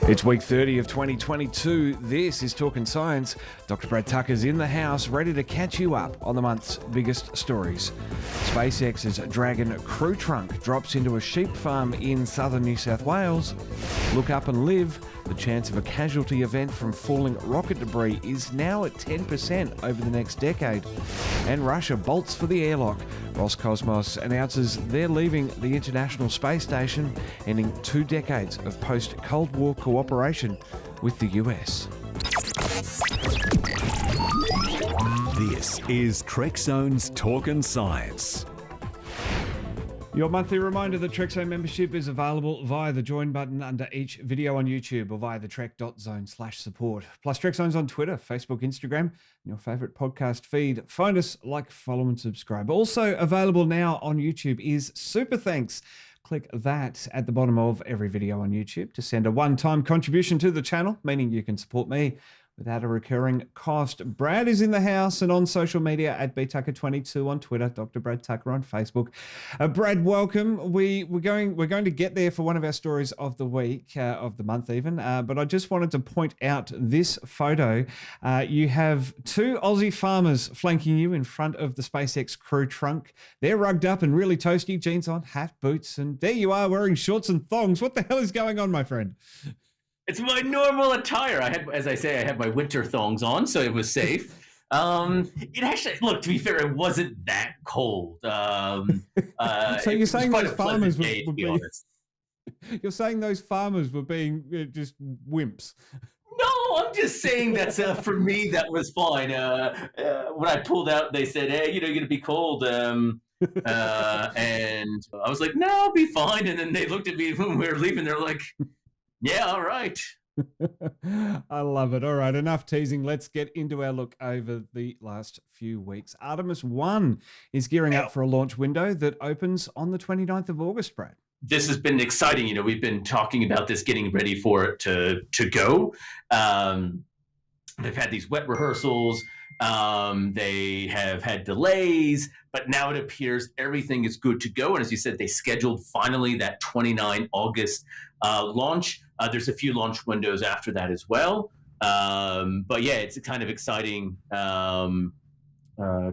It's week 30 of 2022. This is Talking Science. Dr. Brad Tucker's in the house, ready to catch you up on the month's biggest stories. SpaceX's Dragon crew trunk drops into a sheep farm in southern New South Wales. Look up and live. The chance of a casualty event from falling rocket debris is now at 10% over the next decade. And Russia bolts for the airlock. Roscosmos announces they're leaving the International Space Station, ending 2 decades of post-Cold War cooperation with the US. This is Trekzone's Talkin' Science. Your monthly reminder that Trekzone membership is available via the join button under each video on YouTube or via the trek.zone/support. Plus Trekzone's on Twitter, Facebook, Instagram, and your favourite podcast feed. Find us, like, follow and subscribe. Also available now on YouTube is Super Thanks. Click that at the bottom of every video on YouTube to send a one-time contribution to the channel, meaning you can support me without a recurring cost. Brad is in the house and on social media at btucker22 on Twitter, Dr. Brad Tucker on Facebook. Brad, welcome. We're going to get there for one of our stories of the week, of the month even. But I just wanted to point out this photo. You have 2 Aussie farmers flanking you in front of the SpaceX crew trunk. They're rugged up and really toasty, jeans on, hat, boots, and there you are wearing shorts and thongs. What the hell is going on, my friend? It's my normal attire. I had my winter thongs on, so it was safe. It actually, look, to be fair, it wasn't that cold. So you're saying those farmers you're saying those farmers were being just wimps? No, I'm just saying that for me that was fine. When I pulled out, they said, "Hey, you're gonna be cold." And I was like, "No, I'll be fine." And then they looked at me when we were leaving. They're like, "Yeah, all right." I love it. All right, enough teasing. Let's get into our look over the last few weeks. Artemis 1 is gearing up for a launch window that opens on the 29th of August, Brad. This has been exciting. We've been talking about this, getting ready for it to go. They've had these wet rehearsals. They have had delays, but now it appears everything is good to go. And as you said, they scheduled finally that 29 August launch. There's a few launch windows after that as well. But yeah, it's kind of exciting to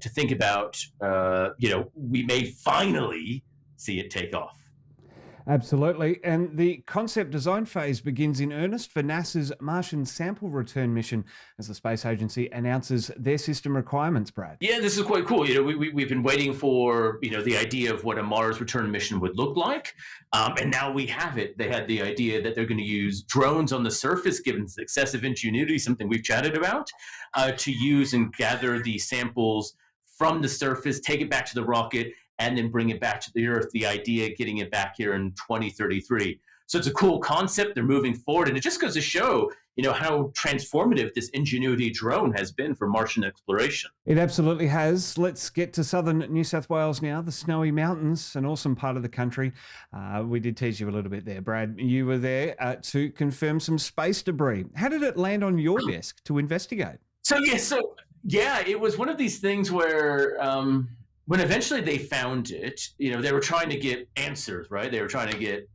think about. We may finally see it take off. Absolutely. And the concept design phase begins in earnest for NASA's Martian sample return mission as the space agency announces their system requirements, Brad. Yeah, this is quite cool. We've been waiting for, the idea of what a Mars return mission would look like. And now we have it. They had the idea that they're going to use drones on the surface, given excessive ingenuity, something we've chatted about, to use and gather the samples from the surface, take it back to the rocket, and then bring it back to the Earth. The idea getting it back here in 2033. So it's a cool concept. They're moving forward. And it just goes to show, how transformative this Ingenuity drone has been for Martian exploration. It absolutely has. Let's get to southern New South Wales now, the Snowy Mountains, an awesome part of the country. We did tease you a little bit there, Brad. You were there to confirm some space debris. How did it land on your desk to investigate? So it was one of these things where when eventually they found it, they were trying to get answers, right? They were trying to get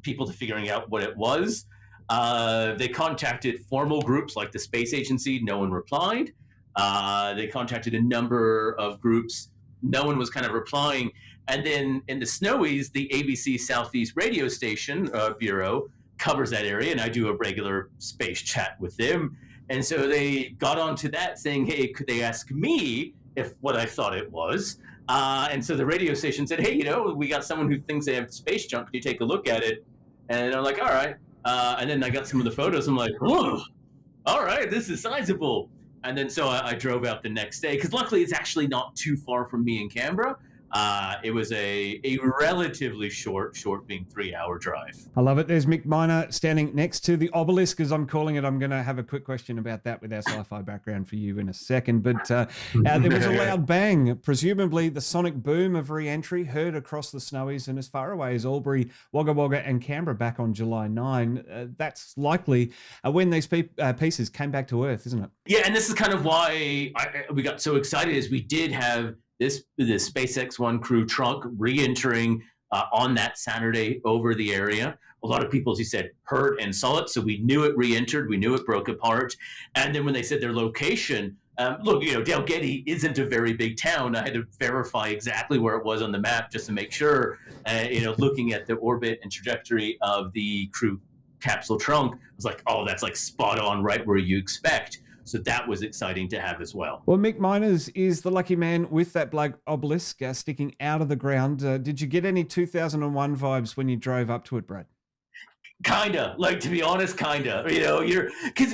people to figuring out what it was. They contacted formal groups like the Space Agency. No one replied. They contacted a number of groups. No one was kind of replying. And then in the Snowies, the ABC Southeast radio station bureau covers that area, and I do a regular space chat with them. And so they got onto that saying, hey, could they ask me if what I thought it was? And so the radio station said, hey, we got someone who thinks they have space junk. Can you take a look at it? And I'm like, all right. And then I got some of the photos. I'm like, whoa, all right, this is sizable. And then so I drove out the next day, because luckily it's actually not too far from me in Canberra. It was a relatively short being 3-hour drive. I love it. There's Mick Miner standing next to the obelisk, as I'm calling it. I'm going to have a quick question about that with our sci-fi background for you in a second. But there was a loud bang, presumably the sonic boom of re-entry heard across the Snowies and as far away as Albury, Wagga Wagga and Canberra back on July 9. That's likely when these pieces came back to Earth, isn't it? Yeah, and this is kind of why we got so excited, is we did have the SpaceX One crew trunk re-entering on that Saturday over the area. A lot of people, as you said, heard and saw it, so we knew it re-entered, we knew it broke apart. And then when they said their location, look, Dalgety isn't a very big town. I had to verify exactly where it was on the map just to make sure. Looking at the orbit and trajectory of the crew capsule trunk, I was like, oh, that's like spot on, right where you expect. So that was exciting to have as well. Well, Mick Miners is the lucky man with that black obelisk sticking out of the ground. Did you get any 2001 vibes when you drove up to it, Brad? Kinda, like, to be honest, kinda. Because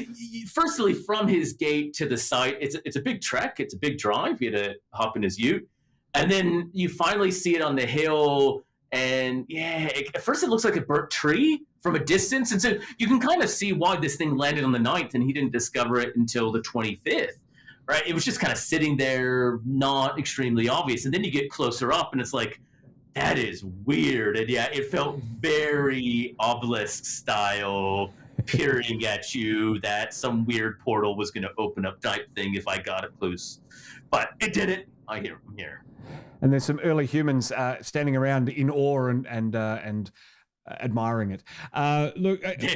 firstly, from his gate to the site, it's a big trek, it's a big drive. You had to hop in his ute, and then you finally see it on the hill. And at first it looks like a burnt tree from a distance, and so you can kind of see why this thing landed on the 9th, and he didn't discover it until the 25th. Right? It was just kind of sitting there, not extremely obvious. And then you get closer up, and it's like, that is weird. And yeah, it felt very obelisk style, peering at you, that some weird portal was going to open up type thing if I got it close. But it didn't. I'm here. And there's some early humans standing around in awe and admiring it.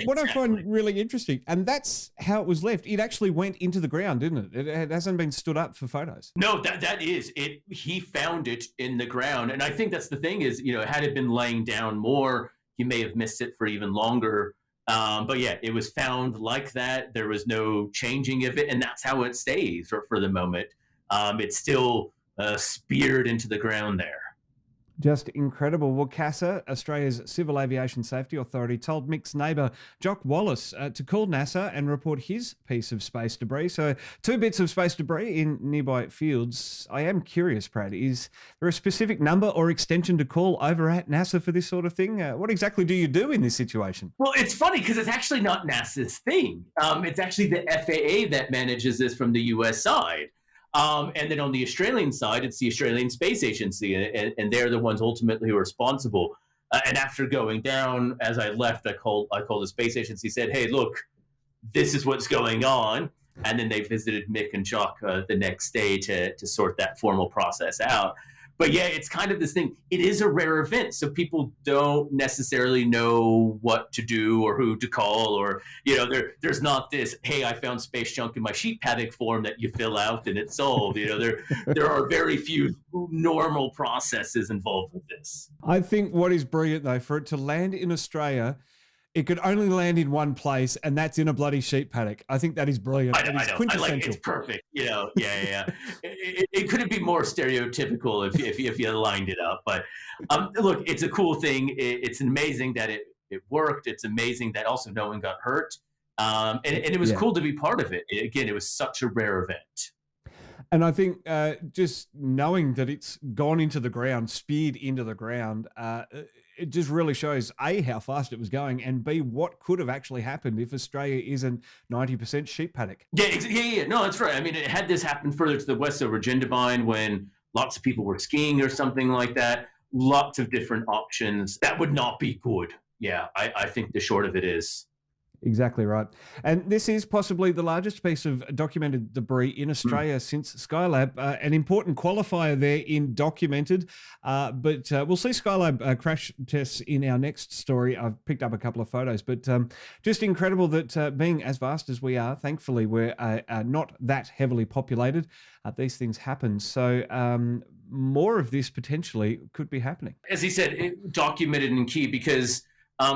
What I find really interesting, and that's how it was left. It actually went into the ground, didn't it? It hasn't been stood up for photos. No, that is it. He found it in the ground, and I think that's the thing is, had it been laying down more, he may have missed it for even longer. But yeah, it was found like that. There was no changing of it, and that's how it stays for the moment. It's still speared into the ground there. Just incredible. Well, CASA, Australia's Civil Aviation Safety Authority, told Mick's neighbour, Jock Wallace, to call NASA and report his piece of space debris. So 2 bits of space debris in nearby fields. I am curious, Brad, is there a specific number or extension to call over at NASA for this sort of thing? What exactly do you do in this situation? Well, it's funny because it's actually not NASA's thing. It's actually the FAA that manages this from the US side. And then on the Australian side, it's the Australian Space Agency, and they're the ones ultimately who are responsible. And after going down, as I left, I called the Space Agency, said, hey, look, this is what's going on. And then they visited Mick and Jock the next day to sort that formal process out. But yeah, it's kind of this thing. It is a rare event, so people don't necessarily know what to do or who to call, or there's not this, hey, I found space junk in my sheep paddock form that you fill out and it's solved. There are very few normal processes involved with this. I think what is brilliant though, for it to land in Australia, it could only land in one place, and that's in a bloody sheep paddock. I think that is brilliant. I know. It's perfect. Yeah. It couldn't be more stereotypical if you lined it up. But look, it's a cool thing. It's amazing that it worked. It's amazing that also no one got hurt. And it was cool to be part of it. Again, it was such a rare event. And I think just knowing that it's gone into the ground, speared into the ground, it just really shows, A, how fast it was going, and B, what could have actually happened if Australia isn't 90% sheep paddock. Yeah. No, that's right. I mean, had this happened further to the west over Jindabyne when lots of people were skiing or something like that, lots of different options, that would not be good. Yeah, I think the short of it is. Exactly right. And this is possibly the largest piece of documented debris in Australia since Skylab. An important qualifier there in documented, but we'll see Skylab crash tests in our next story. I've picked up a couple of photos, but just incredible that being as vast as we are, thankfully we're not that heavily populated. These things happen. So more of this potentially could be happening. As he said, documented and key because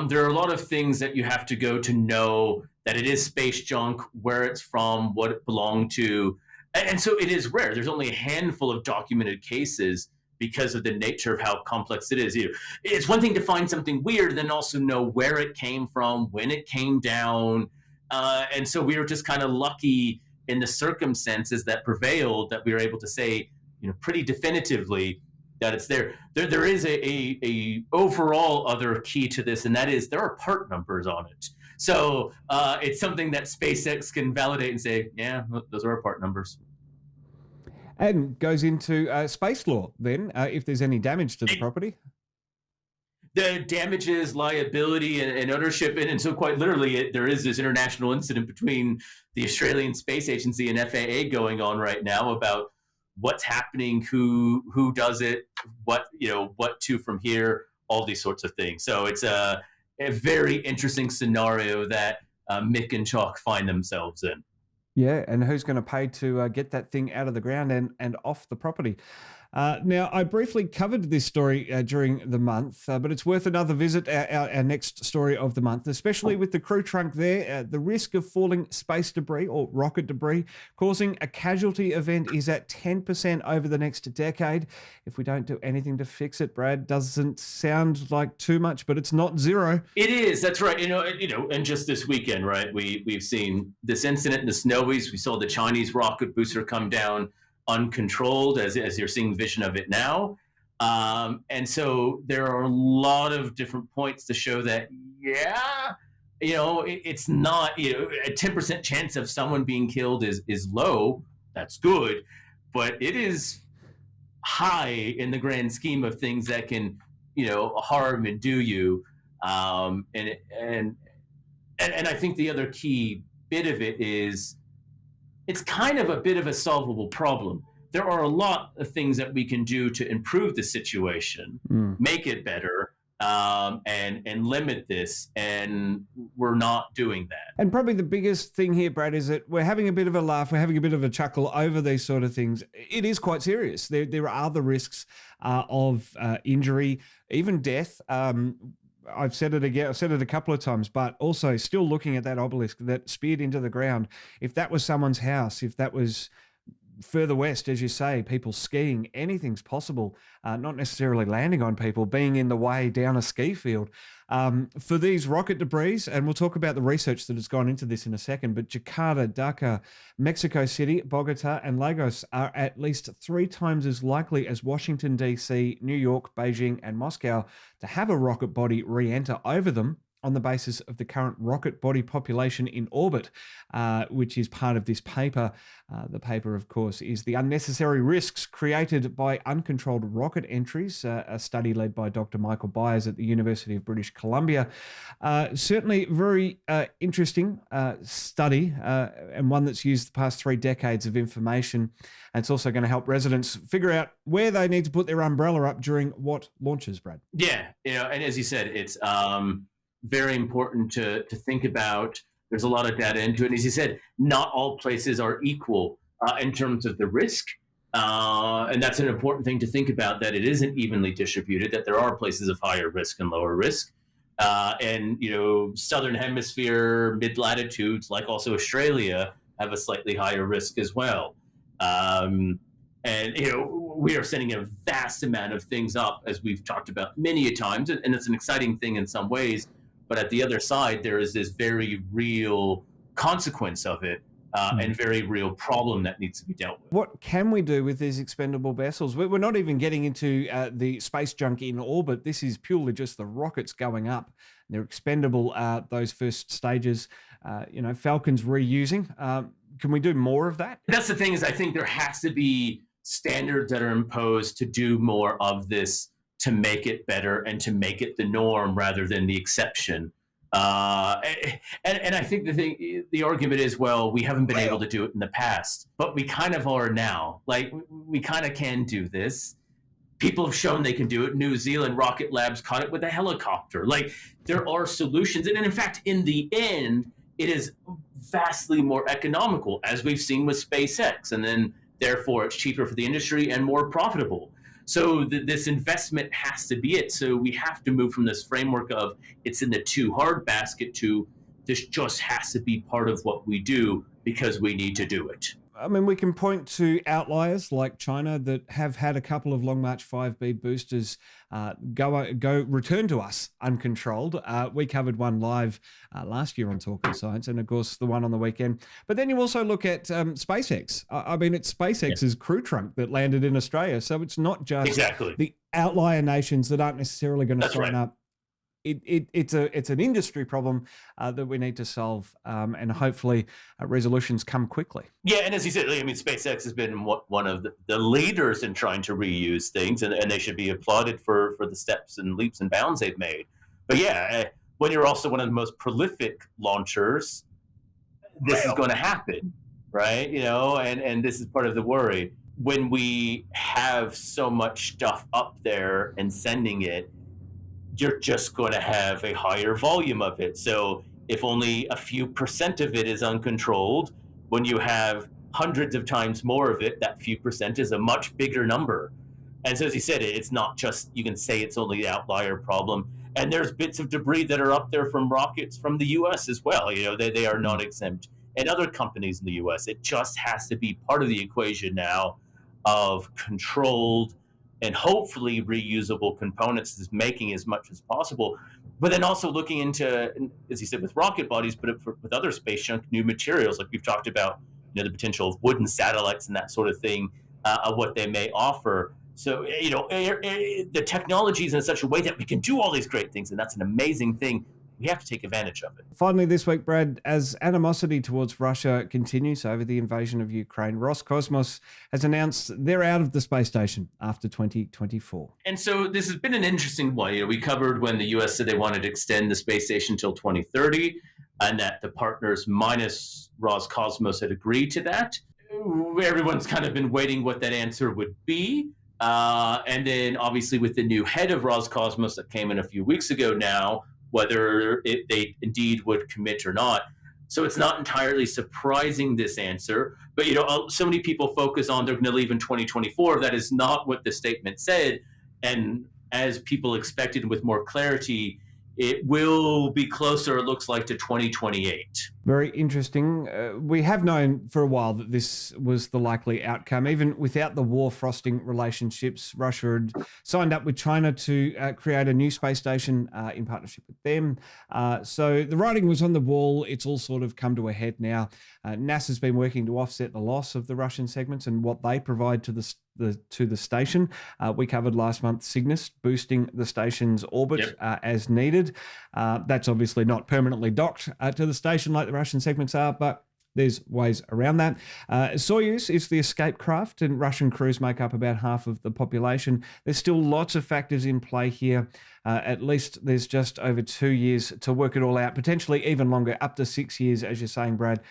there are a lot of things that you have to go to know that it is space junk, where it's from, what it belonged to. And so it is rare. There's only a handful of documented cases because of the nature of how complex it is. It's one thing to find something weird, then also know where it came from, when it came down. And so we were just kind of lucky in the circumstances that prevailed that we were able to say, pretty definitively that it's there. There is a overall other key to this, and that is there are part numbers on it. So it's something that SpaceX can validate and say, yeah, those are our part numbers. And goes into space law then, if there's any damage to the property. The damages, liability, and ownership, and so quite literally, there is this international incident between the Australian Space Agency and FAA going on right now about what's happening, who does it, what to from here, all these sorts of things. So it's a very interesting scenario that Mick and Chalk find themselves in. Yeah, and who's going to pay to get that thing out of the ground and off the property? Now, I briefly covered this story during the month, but it's worth another visit, our next story of the month, especially with the crew trunk there. The risk of falling space debris or rocket debris causing a casualty event is at 10% over the next decade. If we don't do anything to fix it, Brad, doesn't sound like too much, but it's not zero. It is. That's right. And just this weekend, right? We've seen this incident in the Snowies. We saw the Chinese rocket booster come down uncontrolled, as you're seeing vision of it now. And so there are a lot of different points to show that, it's not, a 10% chance of someone being killed is low. That's good. But it is high in the grand scheme of things that can, harm and do you. And I think the other key bit of it is, it's kind of a bit of a solvable problem. There are a lot of things that we can do to improve the situation, make it better, and limit this, and we're not doing that. And probably the biggest thing here, Brad, is that we're having a bit of a laugh, we're having a bit of a chuckle over these sort of things. It is quite serious. There are the risks of injury, even death. I've said it again, I've said it a couple of times, but also still looking at that obelisk that speared into the ground. If that was someone's house, if that was further west, as you say, people skiing, anything's possible, not necessarily landing on people, being in the way down a ski field. For these rocket debris, and we'll talk about the research that has gone into this in a second, but Jakarta, Dhaka, Mexico City, Bogota, and Lagos are at least 3 times as likely as Washington, D.C., New York, Beijing, and Moscow to have a rocket body re-enter over them on the basis of the current rocket body population in orbit, which is part of this paper. The paper, of course, is The Unnecessary Risks Created by Uncontrolled Rocket Entries, a study led by Dr. Michael Byers at the University of British Columbia. Certainly very interesting study, and one that's used the past 3 decades of information. And it's also going to help residents figure out where they need to put their umbrella up during what launches, Brad. Yeah, and as you said, it's very important to think about. There's a lot of data into it. And as you said, not all places are equal in terms of the risk. And that's an important thing to think about, that it isn't evenly distributed, that there are places of higher risk and lower risk. And, Southern Hemisphere, mid-latitudes, like also Australia, have a slightly higher risk as well. And, we are sending a vast amount of things up, as we've talked about many a times, and it's an exciting thing in some ways. But at the other side, there is this very real consequence of it, and very real problem that needs to be dealt with. What can we do with these expendable vessels? We're not even getting into the space junk in orbit. This is purely just the rockets going up. They're expendable, those first stages, Falcon's reusing. Can we do more of that? That's the thing, is I think there has to be standards that are imposed to do more of this, to make it better and to make it the norm rather than the exception. And I think the argument is, well, we haven't been able to do it in the past, but we kind of are now. Like, we kind of can do this. People have shown they can do it. New Zealand Rocket Labs caught it with a helicopter. Like, there are solutions. And in fact, in the end, it is vastly more economical, as we've seen with SpaceX. And then, therefore, it's cheaper for the industry and more profitable. So this investment has to be it. So we have to move from this framework of it's in the too hard basket to this just has to be part of what we do because we need to do it. I mean, we can point to outliers like China that have had a couple of Long March 5B boosters return to us uncontrolled. We covered one live last year on Talking Science, and of course the one on the weekend. But then you also look at SpaceX. I mean, it's SpaceX's crew trunk that landed in Australia, so it's not just the outlier nations that aren't necessarily going to sign up. It's an industry problem that we need to solve, and hopefully resolutions come quickly. Yeah, and as you said, I mean, SpaceX has been one of the leaders in trying to reuse things, and they should be applauded for the steps and leaps and bounds they've made. But yeah, when you're also one of the most prolific launchers, this is going to happen, right? And this is part of the worry. When we have so much stuff up there and sending it, you're just going to have a higher volume of it. So if only a few percent of it is uncontrolled, when you have hundreds of times more of it, that few percent is a much bigger number. And so, as you said, it's not just, you can say it's only an outlier problem. And there's bits of debris that are up there from rockets from the US as well. They are not exempt. And other companies in the US, it just has to be part of the equation now of controlled and hopefully reusable components, is making as much as possible. But then also looking into, as you said, with rocket bodies, but with other space junk, new materials, like we've talked about, the potential of wooden satellites and that sort of thing, of what they may offer. So, the technology is in such a way that we can do all these great things, and that's an amazing thing. We have to take advantage of it. Finally, this week, Brad, as animosity towards Russia continues over the invasion of Ukraine, Roscosmos has announced they're out of the space station after 2024. And so this has been an interesting one. We covered when the U.S. said they wanted to extend the space station until 2030, and that the partners minus Roscosmos had agreed to that. Everyone's kind of been waiting what that answer would be. And then obviously with the new head of Roscosmos that came in a few weeks ago now, whether they indeed would commit or not. So it's not entirely surprising, this answer. But, so many people focus on they're going to leave in 2024. That is not what the statement said. And as people expected, with more clarity, it will be closer, it looks like, to 2028. Very interesting. We have known for a while that this was the likely outcome. Even without the war frosting relationships, Russia had signed up with China to create a new space station in partnership with them. So the writing was on the wall. It's all sort of come to a head now. NASA's been working to offset the loss of the Russian segments and what they provide to the station. We covered last month Cygnus boosting the station's orbit as needed. That's obviously not permanently docked to the station like the Russian segments are, but there's ways around that. Soyuz is the escape craft, and Russian crews make up about half of the population. There's still lots of factors in play here. At least there's just over 2 years to work it all out, potentially even longer, up to 6 years, as you're saying, Brad,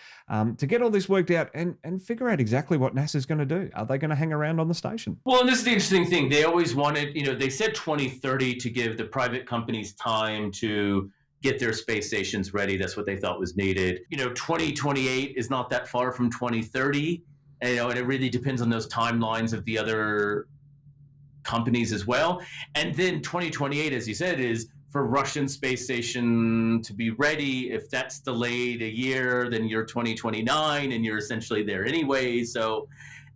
to get all this worked out and figure out exactly what NASA's going to do. Are they going to hang around on the station? Well, and this is the interesting thing. They always wanted, they said 2030 to give the private companies time to get their space stations ready. That's what they thought was needed. 2028 is not that far from 2030. And it really depends on those timelines of the other companies as well. And then 2028, as you said, is for Russian space station to be ready. If that's delayed a year, then you're 2029 and you're essentially there anyway. So,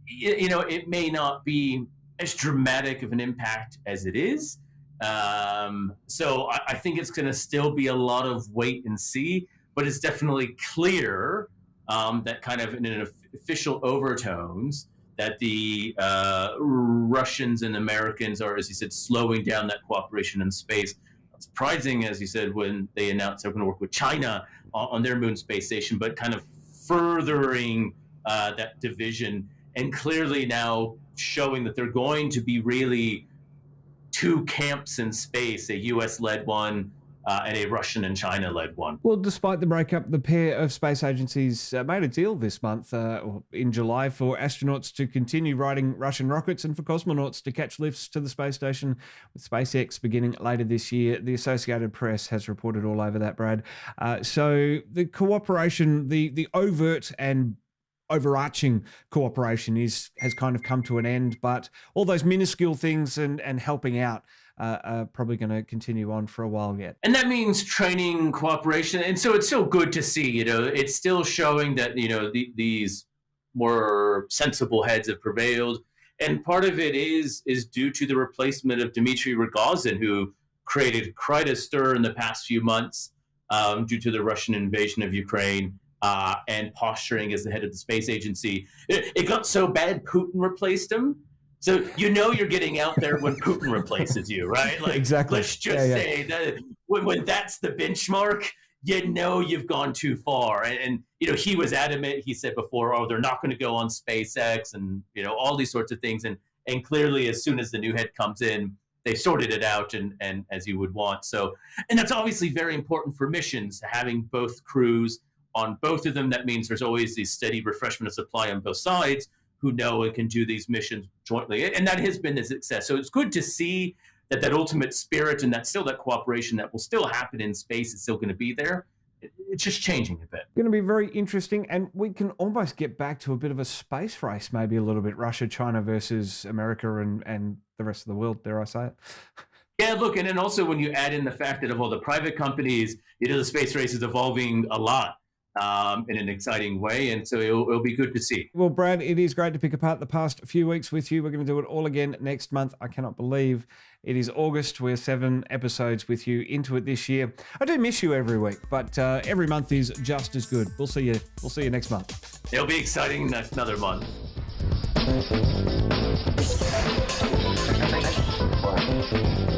it may not be as dramatic of an impact as it is. So I think it's going to still be a lot of wait and see, but it's definitely clear that kind of in an official overtones that the Russians and Americans are, as you said, slowing down that cooperation in space. Surprising, as you said, when they announced they're going to work with China on their moon space station, but kind of furthering that division and clearly now showing that they're going to be really two camps in space, a US-led one and a Russian and China-led one. Well, despite the breakup, the pair of space agencies made a deal this month, in July, for astronauts to continue riding Russian rockets and for cosmonauts to catch lifts to the space station, with SpaceX beginning later this year. The Associated Press has reported all over that, Brad. So the cooperation, the overt and overarching cooperation has kind of come to an end, but all those minuscule things and helping out are probably going to continue on for a while yet. And that means training, cooperation. And so it's still good to see, it's still showing that, these more sensible heads have prevailed. And part of it is due to the replacement of Dmitry Rogozin, who created quite a stir in the past few months due to the Russian invasion of Ukraine. And posturing as the head of the space agency. It got so bad, Putin replaced him. So you're getting out there when Putin replaces you, right? Like, exactly. Let's just say that when that's the benchmark, you've gone too far. And he was adamant. He said before, they're not going to go on SpaceX and, all these sorts of things. And clearly, as soon as the new head comes in, they sorted it out and as you would want. So, and that's obviously very important for missions, having both crews on both of them. That means there's always the steady refreshment of supply on both sides who know and can do these missions jointly. And that has been a success. So it's good to see that ultimate spirit and that cooperation that will still happen in space is still going to be there. It's just changing a bit. Going to be very interesting, and we can almost get back to a bit of a space race, maybe a little bit. Russia, China versus America and the rest of the world, dare I say it? Yeah, look, and then also when you add in the fact that of all the private companies, the space race is evolving a lot in an exciting way, and so it'll be good to see. Well, Brad, it is great to pick apart the past few weeks with you. We're going to do it all again next month. I cannot believe it is August. We're 7 episodes with you into it this year. I do miss you every week, but every month is just as good. We'll see you next month. It'll be exciting another month. Thank you.